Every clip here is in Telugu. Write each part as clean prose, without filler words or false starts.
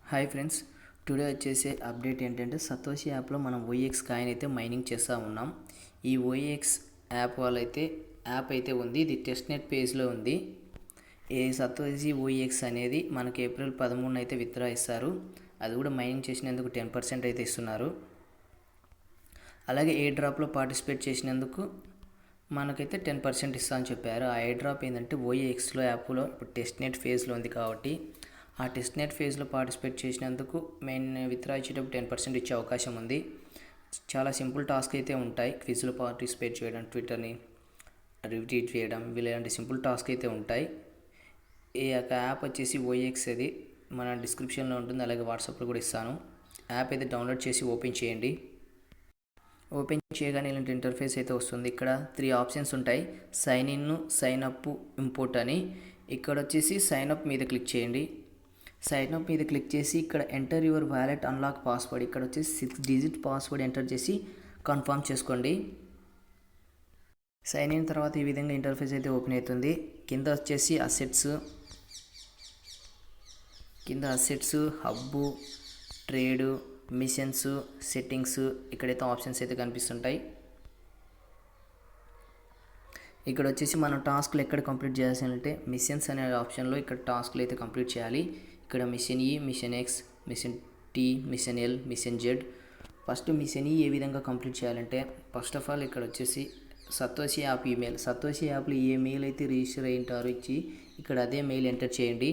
హాయ్ ఫ్రెండ్స్, టుడే వచ్చేసే అప్డేట్ ఏంటంటే సతోషి యాప్లో మనం ఓఎక్స్ కాయిన్ అయితే మైనింగ్ చేస్తూ ఉన్నాం. ఈ ఓఎక్స్ యాప్ యాప్ అయితే ఉంది. ఇది టెస్ట్ నెట్ పేజ్లో ఉంది. ఈ సతోషి ఓఎక్స్ అనేది మనకి ఏప్రిల్ 13 అయితే విత్డ్రా ఇస్తారు. అది కూడా మైనింగ్ చేసినందుకు 10% అయితే ఇస్తున్నారు. అలాగే ఏ డ్రాప్లో పార్టిసిపేట్ చేసినందుకు మనకైతే 10% ఇస్తా అని చెప్పారు. ఆ ఏ డ్రాప్ ఏంటంటే ఓఎక్స్లో యాప్లో ఇప్పుడు టెస్ట్ నెట్ ఫేజ్లో ఉంది కాబట్టి ఆ టెస్ట్ నెట్ ఫేజ్లో పార్టిసిపేట్ చేసినందుకు మెయిన్ విత్డ్రా ఇచ్చేటప్పుడు 10% ఇచ్చే అవకాశం ఉంది. చాలా సింపుల్ టాస్క్ అయితే ఉంటాయి. క్విజ్లో పార్టిసిపేట్ చేయడం, ట్విట్టర్ని రిట్వీట్ చేయడం, ఇలాంటి సింపుల్ టాస్క్ అయితే ఉంటాయి. ఈ యొక్క యాప్ వచ్చేసి ఓఎక్స్ అది మన డిస్క్రిప్షన్లో ఉంటుంది. అలాగే వాట్సాప్లో కూడా ఇస్తాను. యాప్ అయితే డౌన్లోడ్ చేసి ఓపెన్ చేయండి. ఓపెన్ చేయగానే ఇలాంటి ఇంటర్ఫేస్ అయితే వస్తుంది. ఇక్కడ 3 ఆప్షన్స్ ఉంటాయి: sign in, sign up, import అని. ఇక్కడ వచ్చేసి సైన్ అప్ మీద క్లిక్ చేయండి. సైన్ అప్ మీద క్లిక్ చేసి ఇక్కడ enter your wallet unlock password, ఇక్కడ వచ్చేసి 6 డిజిట్ పాస్వర్డ్ ఎంటర్ చేసి కన్ఫర్మ్ చేసుకోండి. సైన్ ఇన్ తర్వాత ఈ విధంగా ఇంటర్ఫేస్ అయితే ఓపెన్ అవుతుంది. కింద వచ్చేసి assets, hub, trade, missions, settings, ఇక్కడైతే ఆప్షన్స్ అయితే కనిపిస్తుంటాయి. ఇక్కడ వచ్చేసి మనం టాస్క్లు ఎక్కడ కంప్లీట్ చేయాల్సిందంటే మిషన్స్ అనే ఆప్షన్లో ఇక్కడ టాస్క్లు అయితే కంప్లీట్ చేయాలి. ఇక్కడ mission E, mission X, mission T, mission L, mission Z. First mission E ఏ విధంగా కంప్లీట్ చేయాలంటే ఫస్ట్ ఆఫ్ ఆల్ ఇక్కడ వచ్చేసి సతోషి యాప్ ఈమెయిల్, సతోషి యాప్లో ఏ మెయిల్ అయితే రిజిస్టర్ అయి ఉంటారో ఇచ్చి ఇక్కడ అదే మెయిల్ ఎంటర్ చేయండి.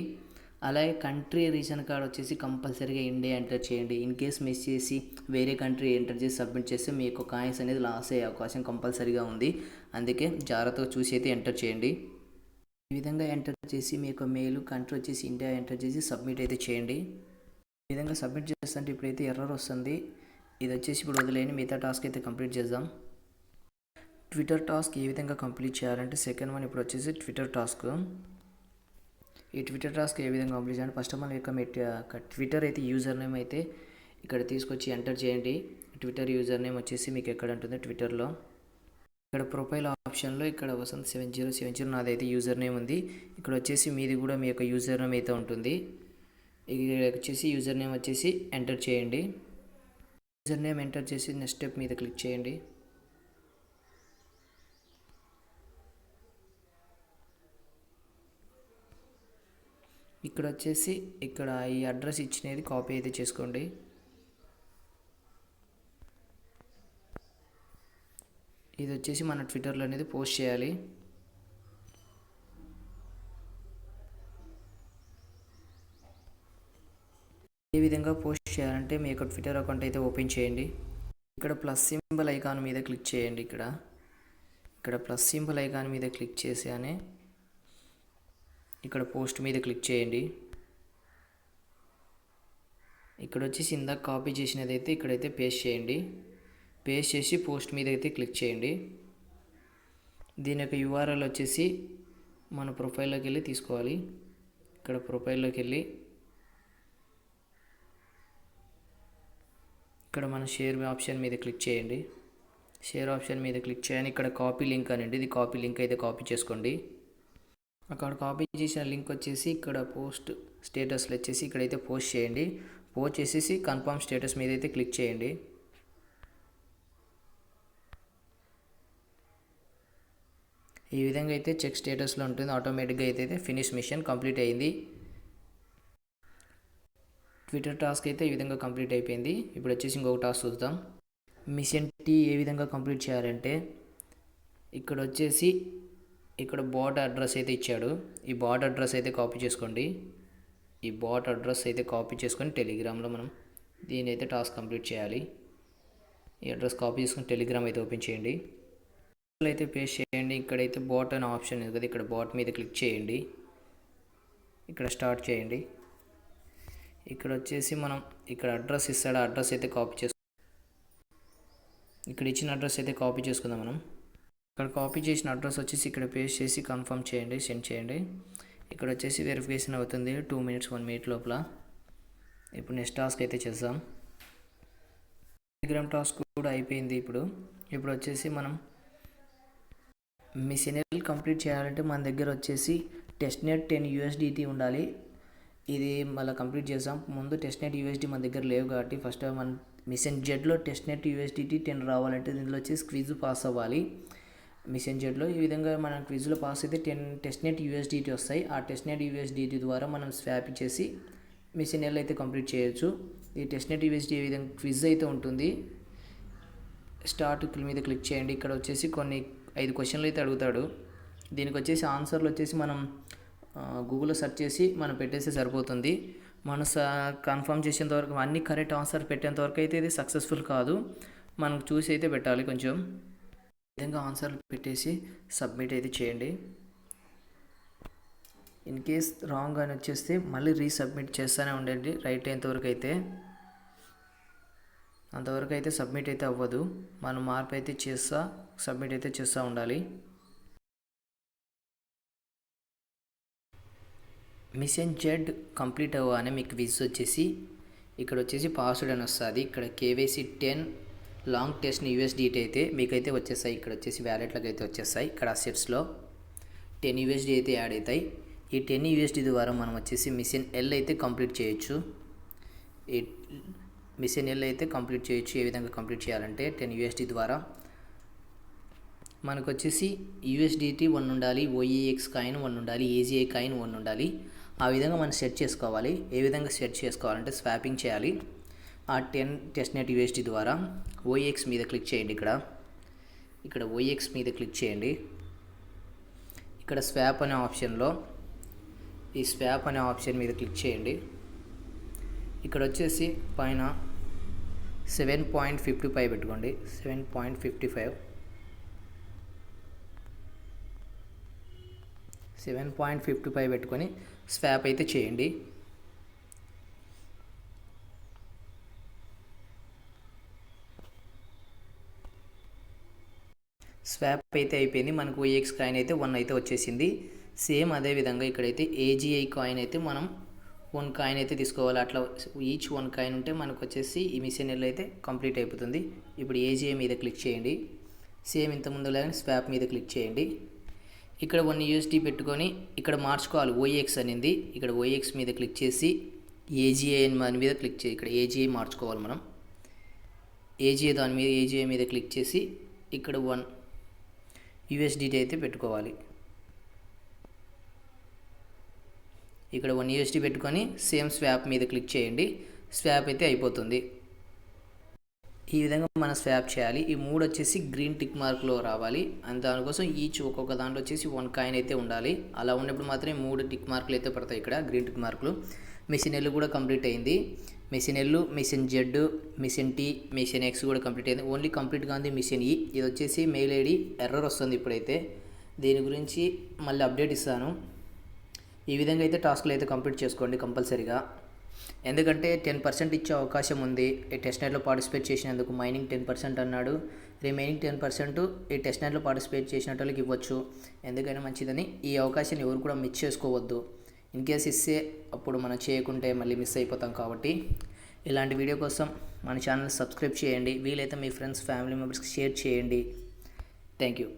అలాగే కంట్రీ రీజన్ కార్డ్ వచ్చేసి కంపల్సరీగా ఇండియా ఎంటర్ చేయండి. ఇన్ కేస్ మిస్ చేసి వేరే కంట్రీ ఎంటర్ చేసి సబ్మిట్ చేస్తే మీ యొక్క కాయిన్స్ అనేది లాస్ అయ్యే అవకాశం కంపల్సరీగా ఉంది. అందుకే జాగ్రత్తగా చూసి అయితే ఎంటర్ చేయండి. ఈ విధంగా ఎంటర్ చేసి మీ యొక్క మెయిల్, కంట్రీ వచ్చేసి ఇండియా ఎంటర్ చేసి సబ్మిట్ అయితే చేయండి. ఈ విధంగా సబ్మిట్ చేస్తుంటే ఇప్పుడైతే ఎర్రర్ వస్తుంది. ఇది వచ్చేసి ఇప్పుడు వదిలేని మిగతా టాస్క్ అయితే కంప్లీట్ చేద్దాం. ట్విట్టర్ టాస్క్ ఏ విధంగా కంప్లీట్ చేయాలంటే సెకండ్ వన్ ఇప్పుడు వచ్చేసి ట్విట్టర్ టాస్క్. ఈ ట్విట్టర్ టాస్క్ ఏ విధంగా కంప్లీట్ చేయాలంటే ఫస్ట్ ఆఫ్ ఆల్ యొక్క ట్విట్టర్ అయితే యూజర్ నేమ్ అయితే ఇక్కడ తీసుకొచ్చి ఎంటర్ చేయండి. ట్విట్టర్ యూజర్ నేమ్ వచ్చేసి మీకు ఎక్కడ ఉంటుంది ట్విట్టర్లో, ఇక్కడ ప్రొఫైల్ ఆప్షన్లో ఇక్కడ వసంత్ 7070 నాదైతే యూజర్ నేమ్ ఉంది. ఇక్కడ వచ్చేసి మీది కూడా మీ యొక్క యూజర్ నేమ్ అయితే ఉంటుంది. ఇక్కడ వచ్చేసి యూజర్ నేమ్ వచ్చేసి ఎంటర్ చేయండి. యూజర్ నేమ్ ఎంటర్ చేసి నెక్స్ట్ స్టెప్ మీద క్లిక్ చేయండి. ఇక్కడ వచ్చేసి ఇక్కడ ఈ అడ్రస్ ఇచ్చినది కాపీ అయితే చేసుకోండి. ఇది వచ్చేసి మన ట్విట్టర్లో అనేది పోస్ట్ చేయాలి. ఏ విధంగా పోస్ట్ చేయాలంటే మీ యొక్క ట్విట్టర్ అకౌంట్ అయితే ఓపెన్ చేయండి. ఇక్కడ ప్లస్ సింబల్ ఐకాన్ మీద క్లిక్ చేయండి. ఇక్కడ ప్లస్ సింబల్ ఐకాన్ మీద క్లిక్ చేసానే ఇక్కడ పోస్ట్ మీద క్లిక్ చేయండి. ఇక్కడ వచ్చేసి ఇందాక కాపీ చేసినది అయితే ఇక్కడైతే పేస్ట్ చేయండి. పేస్ట్ చేసి పోస్ట్ మీద అయితే క్లిక్ చేయండి. దీని యొక్క URL వచ్చేసి మన ప్రొఫైల్లోకి వెళ్ళి తీసుకోవాలి. ఇక్కడ ప్రొఫైల్లోకి వెళ్ళి ఇక్కడ మన షేర్ ఆప్షన్ మీద క్లిక్ చేయండి. షేర్ ఆప్షన్ మీద క్లిక్ చేయండి. ఇక్కడ కాపీ లింక్ అనండి, ఇది కాపీ లింక్ అయితే కాపీ చేసుకోండి. అక్కడ కాపీ చేసిన లింక్ వచ్చేసి ఇక్కడ పోస్ట్ స్టేటస్లో వచ్చేసి ఇక్కడైతే పోస్ట్ చేయండి. పోస్ట్ చేసేసి కన్ఫర్మ్ స్టేటస్ మీద అయితే క్లిక్ చేయండి. ఈ విధంగా అయితే చెక్ స్టేటస్లో ఉంటుంది. ఆటోమేటిక్గా అయితే ఫినిష్ మిషన్ కంప్లీట్ అయింది. ట్విట్టర్ టాస్క్ అయితే ఈ విధంగా కంప్లీట్ అయిపోయింది. ఇప్పుడు వచ్చేసి ఇంకొక టాస్క్ చూద్దాం. మిషన్ టీ ఏ విధంగా కంప్లీట్ చేయాలంటే ఇక్కడ వచ్చేసి ఇక్కడ బాట్ అడ్రస్ అయితే ఇచ్చాడు. ఈ బాట్ అడ్రస్ అయితే కాపీ చేసుకోండి. ఈ బాట్ అడ్రస్ అయితే కాపీ చేసుకొని టెలిగ్రామ్లో మనం దీని అయితే టాస్క్ కంప్లీట్ చేయాలి. ఈ అడ్రస్ కాపీ చేసుకొని టెలిగ్రామ్ అయితే ఓపెన్ చేయండి. అయితే పేస్ట్ చేయండి. ఇక్కడైతే బాట్ అనే ఆప్షన్ ఉంది కదా, ఇక్కడ బాట్ మీద క్లిక్ చేయండి. ఇక్కడ స్టార్ట్ చేయండి. ఇక్కడ వచ్చేసి మనం ఇక్కడ అడ్రస్ ఇస్తాడు, అడ్రస్ అయితే కాపీ చేసుకుందాం. ఇక్కడ ఇచ్చిన అడ్రస్ అయితే కాపీ చేసుకుందాం మనం. ఇక్కడ కాపీ చేసిన అడ్రస్ వచ్చేసి ఇక్కడ పేస్ట్ చేసి కన్ఫర్మ్ చేయండి, సెండ్ చేయండి. ఇక్కడ వచ్చేసి వెరిఫికేషన్ అవుతుంది 2 మినిట్స్ 1 మినిట్ లోపల. ఇప్పుడు నెక్స్ట్ టాస్క్ అయితే చేద్దాం. టెలిగ్రామ్ టాస్క్ కూడా అయిపోయింది. ఇప్పుడు వచ్చేసి మనం మిషన్ ఎల్ కంప్లీట్ చేయాలంటే మన దగ్గర వచ్చేసి టెస్ట్ నెట్ 10 USDT ఉండాలి. ఇది మళ్ళీ కంప్లీట్ చేసాం. ముందు టెస్ట్నెట్ యూఎస్డి మన దగ్గర లేవు కాబట్టి ఫస్ట్ మన మిషన్ జెడ్లో టెస్ట్నెట్ యూఎస్డిటీ 10 రావాలంటే దీనిలో వచ్చేసి క్విజ్ పాస్ అవ్వాలి. మిషన్ జెడ్లో ఈ విధంగా మనం క్విజ్లో పాస్ అయితే 10 టెస్ట్నెట్ యూఎస్డిటీ వస్తాయి. ఆ టెస్ట్నెట్ యూఎస్డిటీ ద్వారా మనం స్వాప్ చేసి మిషన్ ఎల్ అయితే కంప్లీట్ చేయొచ్చు. ఈ టెస్ట్నెట్ యూఎస్డి ఈ విధంగా క్విజ్ అయితే ఉంటుంది. స్టార్ట్ మీద క్లిక్ చేయండి. ఇక్కడ వచ్చేసి కొన్ని 5 క్వశ్చన్లు అయితే అడుగుతాడు. దీనికి వచ్చేసి ఆన్సర్లు వచ్చేసి మనం గూగుల్లో సెర్చ్ చేసి మనం పెట్టేస్తే సరిపోతుంది. మనం కన్ఫర్మ్ చేసేంత వరకు అన్ని కరెక్ట్ ఆన్సర్ పెట్టేంత వరకు అయితే ఇది సక్సెస్ఫుల్ కాదు. మనం చూసి అయితే పెట్టాలి. కొంచెం ఈ విధంగా ఆన్సర్లు పెట్టేసి సబ్మిట్ అయితే చేయండి. ఇన్ కేస్ రాంగ్ అని వచ్చేస్తే మళ్ళీ రీసబ్మిట్ చేస్తూనే ఉండండి రైట్ అయ్యేంతవరకు అయితే. అంతవరకు అయితే సబ్మిట్ అయితే అవ్వదు. మనం మార్పు అయితే సబ్మిట్ అయితే చేస్తూ ఉండాలి. మిషన్ జెడ్ కంప్లీట్ అవ్వగానే మీకు క్విజ్ వచ్చేసి ఇక్కడ వచ్చేసి పాస్వర్డ్ అని వస్తుంది. ఇక్కడ కేవైసీ 10 లాంగ్ టెస్ట్ యూఎస్డిటీ అయితే మీకైతే వచ్చేస్తాయి. ఇక్కడ వచ్చేసి వ్యాలెట్లకు అయితే వచ్చేస్తాయి. ఇక్కడ అసెట్స్లో 10 యూఎస్డి అయితే యాడ్ అవుతాయి. ఈ 10 యూఎస్డి ద్వారా మనం వచ్చేసి మిషన్ ఎల్ అయితే కంప్లీట్ చేయొచ్చు. ఈ మిషన్ ఎల్ అయితే కంప్లీట్ చేయొచ్చు. ఏ విధంగా కంప్లీట్ చేయాలంటే 10 యూఎస్డి ద్వారా మనకు వచ్చేసి యూఎస్డిటీ 1 ఉండాలి, ఓఈఎక్స్ కాయిన్ 1 ఉండాలి, ఏజీఐ కాయిన్ 1 ఉండాలి. ఆ విధంగా మనం సెట్ చేసుకోవాలి. ఏ విధంగా సెట్ చేసుకోవాలంటే స్వాపింగ్ చేయాలి. ఆ 10 టెస్ట్నెట్ యూఎస్డి ద్వారా ఓఈఎక్స్ మీద క్లిక్ చేయండి. ఇక్కడ ఓఈఎక్స్ మీద క్లిక్ చేయండి. ఇక్కడ స్వాప్ అనే ఆప్షన్లో ఈ స్వాప్ అనే ఆప్షన్ మీద క్లిక్ చేయండి. ఇక్కడ వచ్చేసి పైన 7.55 పెట్టుకోండి. 7.55 పెట్టుకొని స్వాప్ అయితే చేయండి. స్వాప్ అయితే అయిపోయింది. మనకు ఓఎక్స్ కాయిన్ అయితే 1 అయితే వచ్చేసింది. సేమ్ అదే విధంగా ఇక్కడైతే ఏజీఐ కాయిన్ అయితే మనం 1 కాయిన్ అయితే తీసుకోవాలి. అట్లా ఈచ్ 1 కాయిన్ ఉంటే మనకు వచ్చేసి ఈ మిషన్ ఎల్ అయితే కంప్లీట్ అయిపోతుంది. ఇప్పుడు ఏజీఐ మీద క్లిక్ చేయండి. సేమ్ ఇంతకుముందు లాగానే స్వాప్ మీద క్లిక్ చేయండి. ఇక్కడ 1 యూఎస్డి పెట్టుకొని ఇక్కడ మార్చుకోవాలి. ఓఈఎక్స్ అనేది ఇక్కడ ఓఈఎక్స్ మీద క్లిక్ చేసి ఏజీఐ దాని మీద క్లిక్ చేసి ఇక్కడ ఏజీఐ మార్చుకోవాలి. మనం ఏజీఐ మీద క్లిక్ చేసి ఇక్కడ 1 యూఎస్డిటీ అయితే పెట్టుకోవాలి. ఇక్కడ 1 యూఎస్డి పెట్టుకొని సేమ్ స్వాప్ మీద క్లిక్ చేయండి. స్వాప్ అయితే అయిపోతుంది. ఈ విధంగా మనం స్వాప్ చేయాలి. ఈ 3 వచ్చేసి గ్రీన్ టిక్ మార్క్లో రావాలి. అండ్ దానికోసం ఈచ్ ఒక్కొక్క దాంట్లో వచ్చేసి 1 కాయిన్ అయితే ఉండాలి. అలా ఉన్నప్పుడు మాత్రమే 3 టిక్ మార్కులు అయితే పడతాయి. ఇక్కడ గ్రీన్ టిక్ మార్కులు. మిషన్ ఎల్ కూడా కంప్లీట్ అయింది. Mission L, mission Z, mission T, mission X కూడా కంప్లీట్ అయింది. ఓన్లీ కంప్లీట్ కాదు మిషన్ ఈ. ఇది వచ్చేసి మెయిల్ ఐడి ఎర్రర్ వస్తుంది ఇప్పుడైతే. దీని గురించి మళ్ళీ అప్డేట్ ఇస్తాను. ఈ విధంగా అయితే టాస్క్లు అయితే కంప్లీట్ చేసుకోండి కంపల్సరీగా. ఎందుకంటే 10% ఇచ్చే అవకాశం ఉంది. ఈ టెస్ట్నెట్లో పార్టిసిపేట్ చేసినందుకు మైనింగ్ 10% అన్నాడు. రిమైనింగ్ 10% ఈ టెస్ట్నెట్లో పార్టిసిపేట్ చేసిన వాళ్ళకి ఇవ్వచ్చు. ఎందుకైనా మంచిదని ఈ అవకాశాన్ని ఎవరు కూడా మిస్ చేసుకోవద్దు. ఇన్ కేస్ ఇస్తే అప్పుడు మనం చేయకుంటే మళ్ళీ మిస్ అయిపోతాం. కాబట్టి ఇలాంటి వీడియో కోసం మన ఛానల్ సబ్స్క్రైబ్ చేయండి. వీలైతే మీ ఫ్రెండ్స్, ఫ్యామిలీ మెంబర్స్కి షేర్ చేయండి. Thank you.